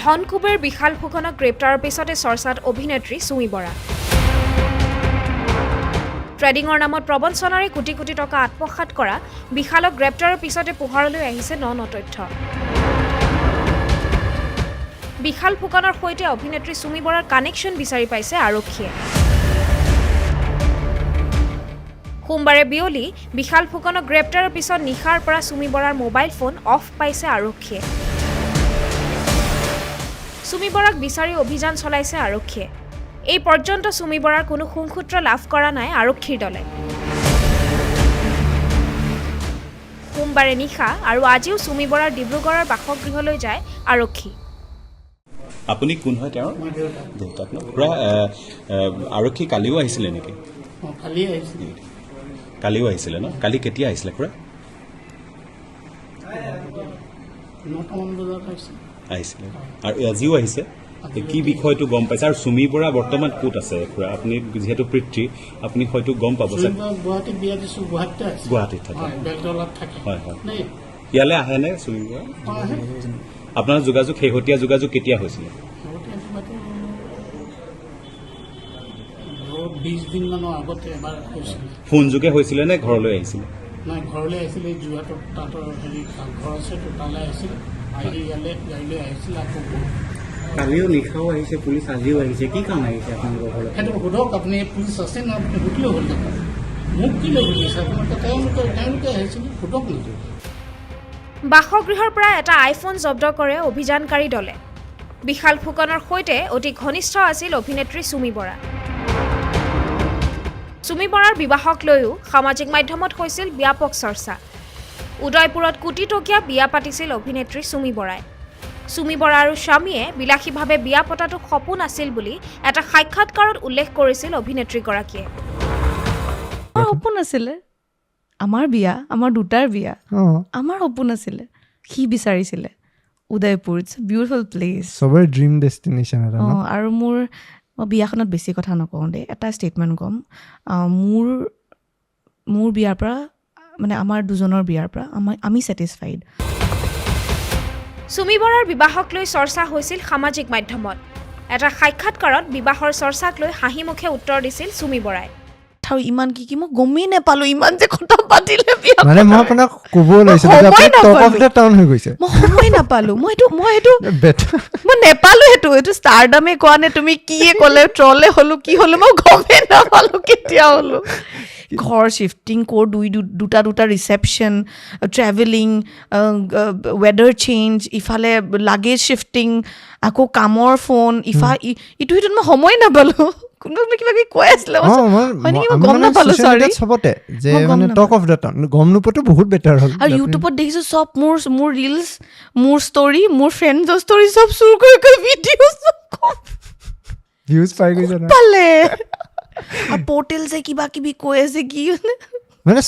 ধনকুবেৰ বিশাল ফুকনক গ্ৰেপ্তাৰৰ পিছতে চৰ্চাত অভিনেত্ৰী চুমি বৰা। ট্ৰেডিঙৰ নামত প্ৰবঞ্চনাৰে কোটি কোটি টকা আত্মসাৎ কৰা বিশালক গ্ৰেপ্তাৰৰ পিছতে পোহৰলৈ আহিছে ন তথ্য। বিশাল ফুকনৰ সৈতে অভিনেত্ৰী চুমি বৰাৰ কানেকশ্যন বিচাৰি পাইছে আৰক্ষীয়ে। সোমবাৰে বিয়লি বিশাল ফুকনক গ্ৰেপ্তাৰৰ পিছত নিশাৰ পৰা চুমি বৰাৰ মোবাইল ফোন অফ পাইছে আৰক্ষীয়ে। চুমি বৰাক বিচাৰি অভিযান চলাইছে আৰক্ষীয়ে। এই পৰ্যন্ত চুমি বৰাৰ কোনো সংসূত্ৰ লাভ কৰা নাই আৰক্ষীৰ দলে। সোমবাৰে নিশা আৰু আজিও চুমি বৰাৰ ডিব্ৰুগড়ৰ বাসগৃহলৈ যায় আৰক্ষী। আপুনি কোন হয় তেওঁৰ দেউতা? আৰক্ষী কালিও আহিছিলে নেকি? কালিও আহিছিলে ন? কালি কেতিয়া আহিছিলে খুৰা? আহিছিলে আৰু আজিও আহিছে। কি বিষয়টো গম পাইছে? আৰু চুমি বৰা বৰ্তমান ক'ত আছে খুৰা? আপুনি যিহেতু পিতৃ, আপুনি হয়তো গম পাব চাগে। গুৱাহাটীত থাকে। হয় হয়। ইয়ালৈ আহে নে চুমি বৰা? আপোনাৰ যোগাযোগ, শেহতীয়া যোগাযোগ কেতিয়া হৈছিলে? 20 দিন মানৰ আগতে এবাৰ হৈছিল। ফোন যোগে হৈছিলে নে ঘৰলৈ আহিছিলে? নাই, ঘৰলৈ আহিছিলে। যোৰহাটত তাঁতৰ ঘৰ আছে, তালৈ আহিছিলে। আহি ইয়ালৈ গাড়ীলৈ আহিছিলে। আকৌ কালিও নিশাও আহিছে, পুলিচ আজিও আহিছে। কি কাম আহিছে আপোনালোকৰ ঘৰত? সেইটো সোধক আপুনি। পুলিচ আছে না? আপুনি সুধিলেও হ'ল দেখোন। মোক কি লৈ সুধিছে আপোনালোকে? তেওঁলোকে আহিছিলে, সোধক নেকি? বাসগৃহৰ পৰা এটা আইফোন জব্দ কৰে অভিযানকাৰী দলে। বিশাল ফুকনৰ সৈতে অতি ঘনিষ্ঠ আছিল অভিনেত্ৰী চুমি বৰা। চুমি বৰাৰ বিবাহক লৈও সামাজিক মাধ্যমত হৈছিল ব্যাপক চৰ্চা। উদয়পুৰত কোটি টকীয়া বিয়া পাতিছিল অভিনেত্ৰী চুমি বৰাই। চুমি বৰা আৰু স্বামীয়ে বিলাসীভাৱে বিয়া পতাটো সপোন আছিল বুলি এটা সাক্ষাৎকাৰত উল্লেখ কৰিছিল অভিনেত্ৰীগৰাকীয়ে। সপোন আছিলে আমাৰ বিয়া, আমাৰ দুটাৰ বিয়া, আমাৰ সপোন আছিলে। সি বিচাৰিছিলে Udaipur. It's a beautiful place, সবৰ ড্ৰিম ডেষ্টিনেশ্যন এটা। আৰু মই বিয়াখনত বেছি কথা নকওঁ দেই, এটা ষ্টেটমেণ্ট ক'ম। মোৰ বিয়াৰ পৰা, মানে আমাৰ দুজনৰ বিয়াৰ পৰা আমি ছেটিছফাইড। চুমি বৰাৰ বিবাহক লৈ চৰ্চা হৈছিল সামাজিক মাধ্যমত। এটা সাক্ষাৎকাৰত বিবাহৰ চৰ্চাক লৈ হাঁহি মুখে উত্তৰ দিছিল চুমি বৰাই। আৰু ইমান কি মই গমেই নাপালো ইমান যে কথা পাতিলে। মানে মই আপোনাক ক'ব লৈছিলো যে আপুনি টপ অফ দ্য টাউন হৈ গৈছে। মই সময় নাপালো। মই নেপালো। এইটো ষ্টাৰডামে কোৱা নে তুমি কিয়ে ক'লে, ট্ৰলে হ'লো কি হ'লো মই গমেই নাপালো কেতিয়া হ'লো। ঘৰ শিফটিং, দুটা ৰিচেপশ্যন, ট্ৰেভেলিং, ৱেডাৰ চেঞ্জ, ইফালে লাগেজ শিফটিং, আকৌ কামৰ ফোন, ইটো সিটোত মই সময় নাপালো। কোনোবাই কিবা কিবি কৈ আছিলে, গম নাপালো। চবতে যে মানে টক অফ দ্য টাউন গম নোপোৱাটো বহুত বেটাৰ হ'ল। আৰু ইউটিউবত দেখিছো চব মোৰ ৰিলছ, মোৰ ষ্টৰি, মোৰ ফ্ৰেণ্ডৰ ষ্টৰি চব চুৰ কৰি ভিউজ পাই গৈছে না পালে। আৰু পৰ্টেল যে কিবা কিবি কৈ আছে কি মানে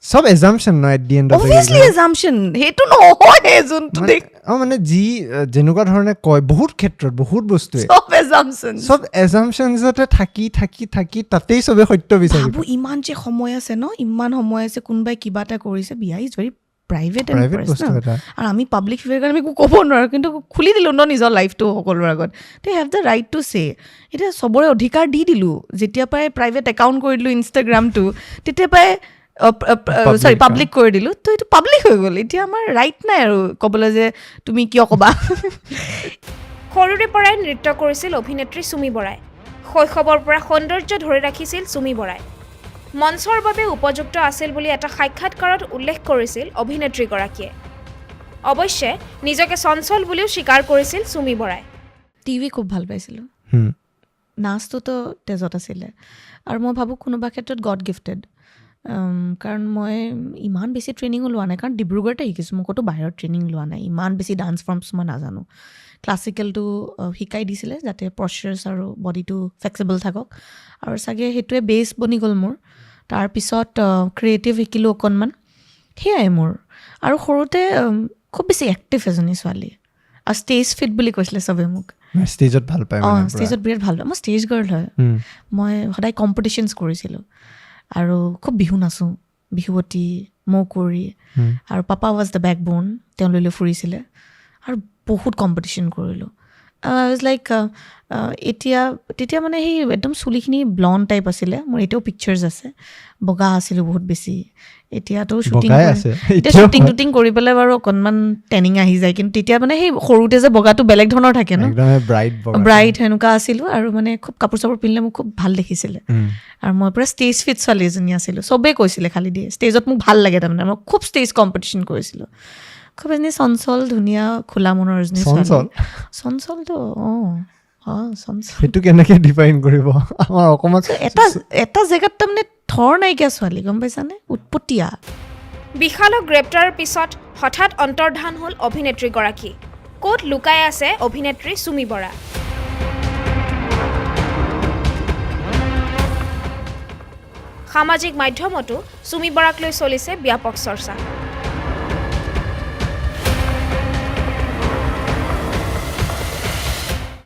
সব এজাম্পশন ন at the end of the obviously assumption. সেইটো নহয় যোনটো মানে যি যেনেকুৱা ধৰণে কয় বহুত ক্ষেত্ৰত বহুত বস্তুৱে সব এজাম্পশনতে থাকি তাতেই চবে সত্য বিচাৰি। ইমান যে সময় আছে ন, ইমান সময় আছে, কোনোবাই কিবা এটা কৰিছে, বিয়া ইজ ভেৰি প্ৰাইভেট বস্তু এটা। আৰু আমি পাব্লিক ফিগাৰ কাৰণে আমি একো ক'ব নোৱাৰোঁ, কিন্তু খুলি দিলোঁ ন নিজৰ লাইফটো সকলোৰে আগত। They have the right to চে। এতিয়া চবৰে অধিকাৰ দি দিলোঁ। যেতিয়া পৰাই প্ৰাইভেট একাউণ্ট কৰি দিলোঁ ইনষ্টাগ্ৰামটো, তেতিয়া পৰাই পাব্লিক কৰি দিলোঁ, তো এইটো পাব্লিক হৈ গ'ল। এতিয়া আমাৰ ৰাইট নাই আৰু ক'বলৈ যে তুমি কিয় ক'বা। সৰুৰে পৰাই নৃত্য কৰিছিল অভিনেত্ৰী চুমি বৰাই। শৈশৱৰ পৰা সৌন্দৰ্য ধৰি ৰাখিছিল চুমি বৰাই। মঞ্চৰ বাবে উপযুক্ত আছিল বুলি এটা সাক্ষাৎকাৰত উল্লেখ কৰিছিল অভিনেত্ৰীগৰাকীয়ে। অৱশ্যে নিজকে চঞ্চল বুলিও স্বীকাৰ কৰিছিল চুমি বৰাই। টিভি খুব ভাল পাইছিলোঁ, নাচটোতো তেজত আছিলে। আৰু মই ভাবোঁ কোনোবা ক্ষেত্ৰত গড গিফটেড। কাৰণ মই ইমান বেছি ট্ৰেইনিঙো লোৱা নাই, কাৰণ ডিব্ৰুগড়তে শিকিছোঁ, মই ক'তো বাহিৰত ট্ৰেইনিং লোৱা নাই। ইমান বেছি ডান্স ফৰ্মছ মই নাজানো। ক্লাছিকেলটো শিকাই দিছিলে যাতে পশ্চাৰ্ছ আৰু বডিটো ফ্লেক্সিবল থাকক, আৰু চাগে সেইটোৱে বেছ বনি গ'ল মোৰ। তাৰপিছত ক্ৰিয়েটিভ শিকিলোঁ অকণমান, সেয়াই মোৰ। আৰু সৰুতে খুব বেছি এক্টিভ এজনী ছোৱালী, আৰু ষ্টেজ ফিট বুলি কৈছিলে চবে মোক। ষ্টেজত ভাল পায়? ষ্টেজত বিৰাট ভাল পায়। মই ষ্টেজ গাৰ্ল হয়। মই সদায় কম্পিটিশ্যনছ কৰিছিলোঁ, আৰু খুব বিহু নাচোঁ, বিহুৱতী, মৌকুঁৱৰী। আৰু পাপা ৱাজ দ্য বেকবোন, তেওঁ লৈ ফুৰিছিলে। আৰু বহুত কম্পিটিশ্যন কৰিলোঁ ৱাজ লাইক তেতিয়া মানে সেই একদম চুলিখিনি ব্লণ্ড টাইপ আছিলে মোৰ এতিয়াও পিকচাৰ্ছ আছে বগা আছিলোঁ বহুত বেছি এতিয়াতো শ্বুটিং টুটিং কৰি পেলাই বাৰু অকণমান টেনিং আহি যায় কিন্তু তেতিয়া মানে সেই সৰুতে যে বগাটো বেলেগ ধৰণৰ থাকে ন ব্ৰাইট সেনেকুৱা আছিলোঁ আৰু মানে খুব কাপোৰ চাপোৰ পিন্ধিলে মোক খুব ভাল দেখিছিলে আৰু মই পূৰা ষ্টেজ ফিট ছোৱালী এজনী আছিলোঁ চবেই কৈছিলে খালি দিয়ে ষ্টেজত মোক ভাল লাগে তাৰমানে মই খুব ষ্টেজ কম্পিটিশ্যন কৰিছিলোঁ খুব এজনী চঞ্চল ধুনীয়া খোলা মনৰ এজনী চঞ্চলটো সেইটো কেনেকৈ ডিফাইন কৰিব আমাৰ অকণমান এটা জেগাত তাৰমানে থৰ নাইকিয়া ছোৱালী গম পাইছানে উৎপতীয়া বিশালক গ্ৰেপ্তাৰৰ পিছত হঠাৎ অন্তৰ্ধান হ'ল অভিনেত্ৰীগৰাকী ক'ত লুকাই আছে অভিনেত্ৰী চুমি বৰা সামাজিক মাধ্যমতো চুমি বৰাক লৈ চলিছে ব্যাপক চৰ্চা